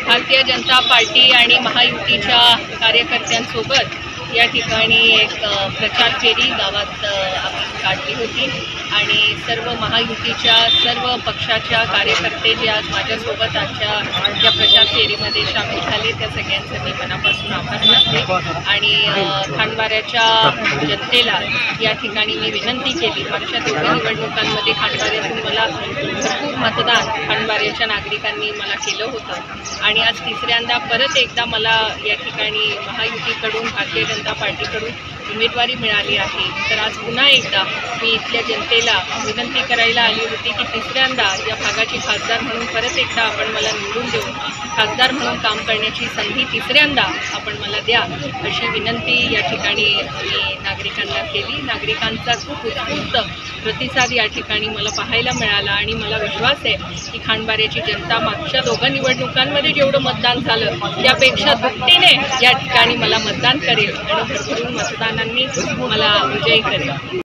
Bharatiya Janata party आणि महायुतीच्या कार्यकर्त्यांसोबत या ठिकाणी एक प्रचार फेरी गावात आम्ही काढली होती आणि सर्व महायुतीच्या सर्व पक्षाच्या कार्यकर्ते जे आज माझ्यासोबत आजच्या या प्रचार फेरीमध्ये सामील झाले त्या सगळ्यांचं मी मनापासून आभार मानते आणि खांडबाऱ्याच्या जनतेला या ठिकाणी मी विनंती केली। मागच्या दोन्ही निवडणुकांमध्ये खांडबाऱ्यातून मला भरपूर मतदान खांडबाऱ्याच्या नागरिकांनी मला केलं होतं आणि आज तिसऱ्यांदा परत एकदा मला या ठिकाणी महायुतीकडून भारतीय जनता पार्टीकडून उमेदवारी मिळाली आहे। तर आज पुन्हा एकदा मी इथल्या जनतेला विनंती करायला आली होती की तिसऱ्यांदा या भागाची खासदार म्हणून परत एकदा आपण मला निवडून देऊन खासदार म्हणून काम करण्याची संधी तिसऱ्यांदा आपण मला द्या, अशी विनंती या ठिकाणी मी नागरिकांना केली। नागरिकांचा खूप उत्स्फूर्त प्रतिसाद या ठिकाणी मला पाहायला मिळाला आणि मला विश्वास आहे की खांडबाऱ्याची जनता मागच्या दोघं निवडणुकांमध्ये जेवढं मतदान झालं त्यापेक्षा दुपटीने या ठिकाणी मला मतदान करेल आणि भरभरून मतदानांनी मला विजयी करेल।